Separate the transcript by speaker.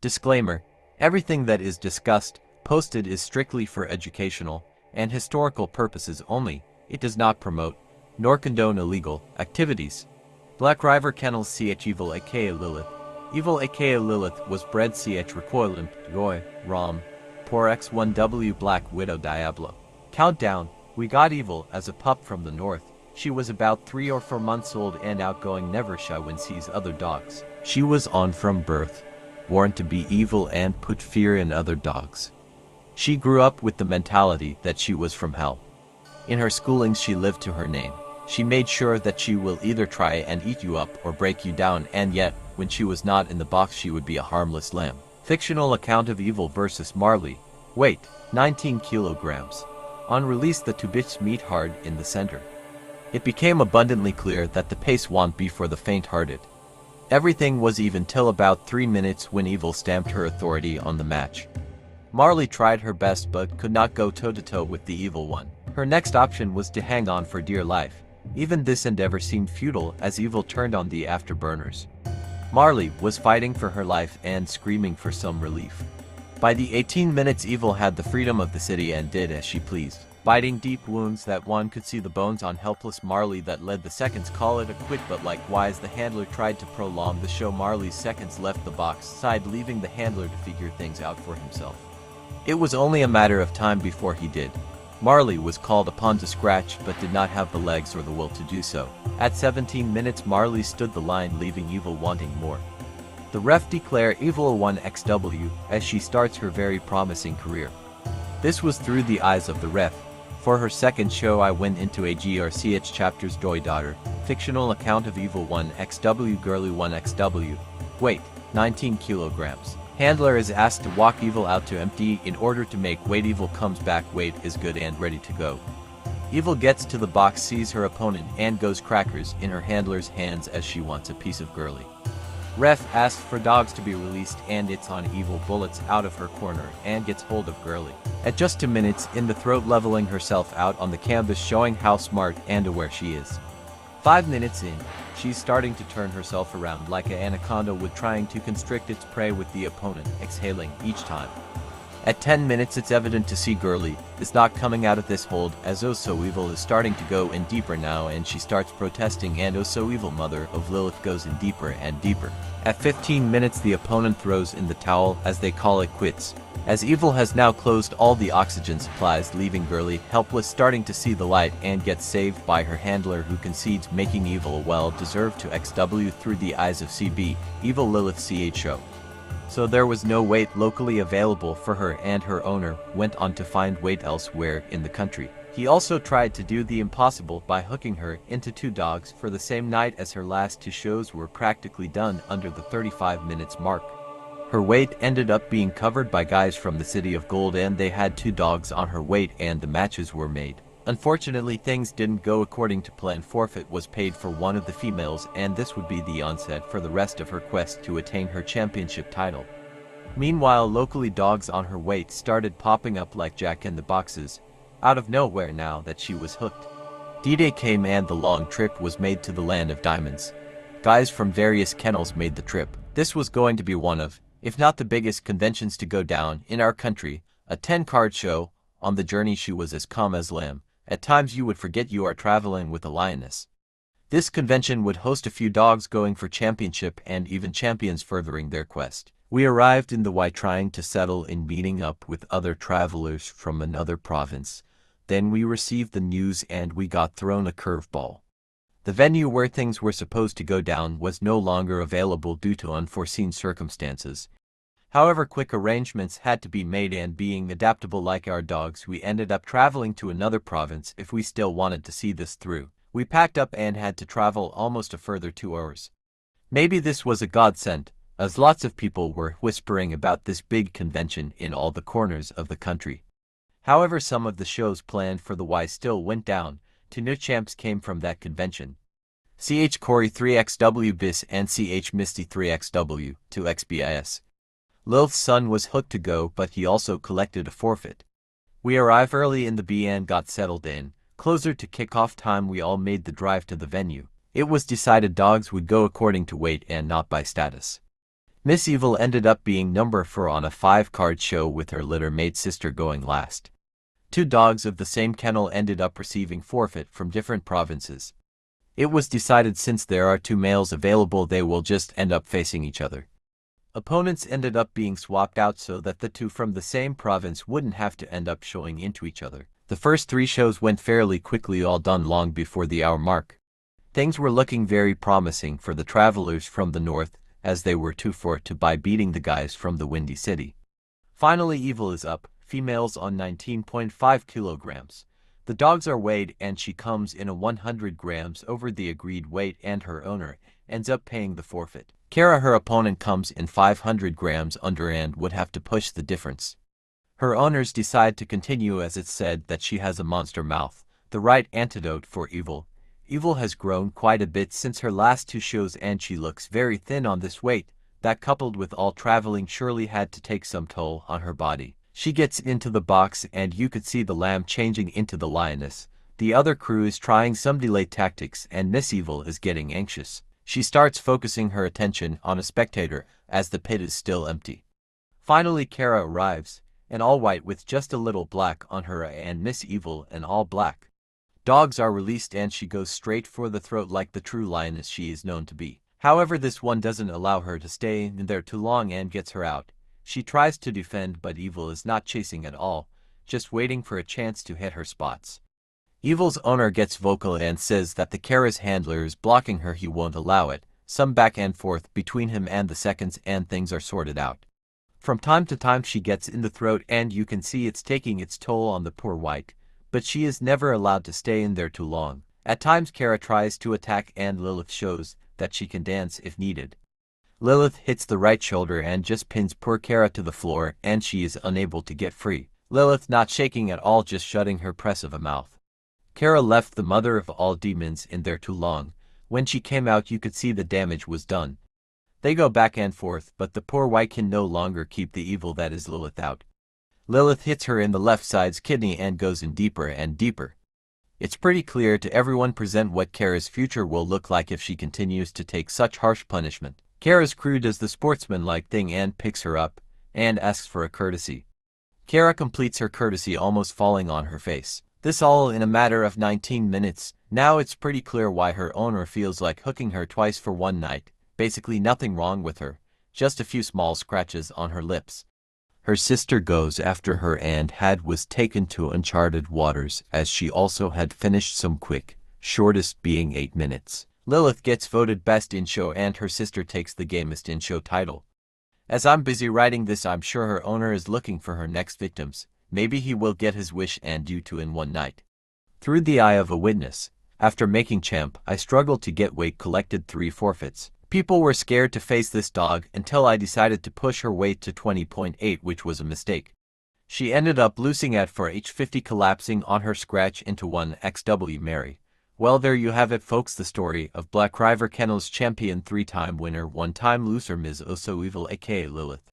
Speaker 1: Disclaimer: everything that is discussed, posted is strictly for educational and historical purposes only. It does not promote, nor condone illegal activities. BLACKRIVER Kennels ch Evil aka Lilith. Evil aka Lilith was bred ch Recoilimp Goy Rom Por X1W Black Widow Diablo. Countdown: we got Evil as a pup from the north. She was about 3 or 4 months old and outgoing, never shy when sees other dogs. She was on from birth, born to be evil and put fear in other dogs. She grew up with the mentality that she was from hell. In her schoolings she lived to her name. She made sure that she will either try and eat you up or break you down, and yet, when she was not in the box she would be a harmless lamb. Fictional account of Evil versus Marley. Weight: 19 kilograms. On release the 2 bits meet hard in the center. It became abundantly clear that the pace won't be for the faint-hearted. Everything was even till about 3 minutes when Evil stamped her authority on the match. Marley tried her best but could not go toe-to-toe with the Evil one. Her next option was to hang on for dear life. Even this endeavor seemed futile as Evil turned on the afterburners. Marley was fighting for her life and screaming for some relief. By the 18 minutes Evil had the freedom of the city and did as she pleased, biting deep wounds that one could see the bones on helpless Marley that led the seconds call it a quit, but likewise the handler tried to prolong the show. Marley's seconds left the box side, leaving the handler to figure things out for himself. It was only a matter of time before he did. Marley was called upon to scratch but did not have the legs or the will to do so. At 17 minutes Marley stood the line, leaving Evil wanting more. The ref declared Evil 1XW as she starts her very promising career. This was through the eyes of the ref. For her second show I went into a GRCH chapter's Joy Daughter, fictional account of Evil 1XW Girly 1XW. Weight: 19 kilograms. Handler is asked to walk Evil out to empty in order to make weight. Evil comes back, weight is good and ready to go. Evil gets to the box, sees her opponent and goes crackers in her handler's hands as she wants a piece of Girly. Ref asks for dogs to be released and it's on Evil, bullets out of her corner and gets hold of Girly. At just 2 minutes in the throat, leveling herself out on the canvas, showing how smart and aware she is. 5 minutes in, she's starting to turn herself around like an anaconda would, trying to constrict its prey with the opponent, exhaling each time. At 10 minutes it's evident to see Girly is not coming out of this hold as OsO Evil is starting to go in deeper now, and she starts protesting and OsO Evil, mother of Lilith, goes in deeper and deeper. At 15 minutes the opponent throws in the towel, as they call it quits, as Evil has now closed all the oxygen supplies, leaving Girly helpless, starting to see the light, and gets saved by her handler who concedes, making Evil a well-deserved to XW through the eyes of CB, Evil Lilith CHO. So there was no weight locally available for her, and her owner went on to find weight elsewhere in the country. He also tried to do the impossible by hooking her into 2 dogs for the same night, as her last 2 shows were practically done under the 35 minutes mark. Her weight ended up being covered by guys from the City of Gold, and they had 2 dogs on her weight and the matches were made. Unfortunately things didn't go according to plan. Forfeit was paid for one of the females, and this would be the onset for the rest of her quest to attain her championship title. Meanwhile locally dogs on her weight started popping up like Jack in the Boxes, out of nowhere now that she was hooked. D-Day came and the long trip was made to the land of diamonds. Guys from various kennels made the trip. This was going to be one of, if not the biggest conventions to go down in our country, a 10-card show. On the journey she was as calm as lamb. At times you would forget you are traveling with a lioness. This convention would host a few dogs going for championship and even champions furthering their quest. We arrived in the Y trying to settle in, meeting up with other travelers from another province. Then we received the news and we got thrown a curveball. The venue where things were supposed to go down was no longer available due to unforeseen circumstances. However, quick arrangements had to be made, and being adaptable like our dogs, we ended up traveling to another province if we still wanted to see this through. We packed up and had to travel almost a further 2 hours. Maybe this was a godsend, as lots of people were whispering about this big convention in all the corners of the country. However, some of the shows planned for the Y still went down. 2 new champs came from that convention. CH Corey 3XW Bis and CH Misty 3XW 2XBIS. Lilith's son was hooked to go, but he also collected a forfeit. We arrived early in the B and got settled in. Closer to kickoff time we all made the drive to the venue. It was decided dogs would go according to weight and not by status. Miss Evil ended up being number 4 on a 5-card show with her litter-mate sister going last. 2 dogs of the same kennel ended up receiving forfeit from different provinces. It was decided since there are 2 males available they will just end up facing each other. Opponents ended up being swapped out so that the 2 from the same province wouldn't have to end up showing into each other. The first 3 shows went fairly quickly, all done long before the hour mark. Things were looking very promising for the travelers from the north, as they were 2-4 by beating the guys from the Windy City. Finally, Evil is up, females on 19.5 kilograms. The dogs are weighed and she comes in a 100 grams over the agreed weight and her owner ends up paying the forfeit. Kara, her opponent, comes in 500 grams under and would have to push the difference. Her owners decide to continue as it's said that she has a monster mouth, the right antidote for Evil. Evil has grown quite a bit since her last 2 shows and she looks very thin on this weight. That coupled with all traveling surely had to take some toll on her body. She gets into the box and you could see the lamb changing into the lioness. The other crew is trying some delay tactics and Miss Evil is getting anxious. She starts focusing her attention on a spectator as the pit is still empty. Finally Kara arrives, in all white with just a little black on her and Miss Evil in all black. Dogs are released and she goes straight for the throat like the true lioness she is known to be. However, this one doesn't allow her to stay in there too long and gets her out. She tries to defend but Evil is not chasing at all, just waiting for a chance to hit her spots. Evil's owner gets vocal and says that the Kara's handler is blocking her, he won't allow it. Some back and forth between him and the seconds and things are sorted out. From time to time she gets in the throat and you can see it's taking its toll on the poor white, but she is never allowed to stay in there too long. At times Kara tries to attack and Lilith shows that she can dance if needed. Lilith hits the right shoulder and just pins poor Kara to the floor and she is unable to get free. Lilith not shaking at all, just shutting her press of a mouth. Kara left the mother of all demons in there too long. When she came out you could see the damage was done. They go back and forth but the poor white can no longer keep the evil that is Lilith out. Lilith hits her in the left side's kidney and goes in deeper and deeper. It's pretty clear to everyone present what Kara's future will look like if she continues to take such harsh punishment. Kara's crew does the sportsman-like thing and picks her up, and asks for a courtesy. Kara completes her courtesy, almost falling on her face. This all in a matter of 19 minutes. Now it's pretty clear why her owner feels like hooking her twice for one night. Basically nothing wrong with her, just a few small scratches on her lips. Her sister goes after her and was taken to uncharted waters as she also had finished some quick, shortest being 8 minutes. Lilith gets voted best in show and her sister takes the gamest in show title. As I'm busy writing this, I'm sure her owner is looking for her next victims. Maybe he will get his wish and do 2 in one night. Through the eye of a witness, after making champ, I struggled to get weight, collected 3 forfeits. People were scared to face this dog until I decided to push her weight to 20.8, which was a mistake. She ended up losing at 4H50, collapsing on her scratch into 1XW Mary. Well, there you have it folks, the story of BLACKRIVER Kennels champion, 3-time winner, 1-time loser Ms. OsO Evil aka Lilith.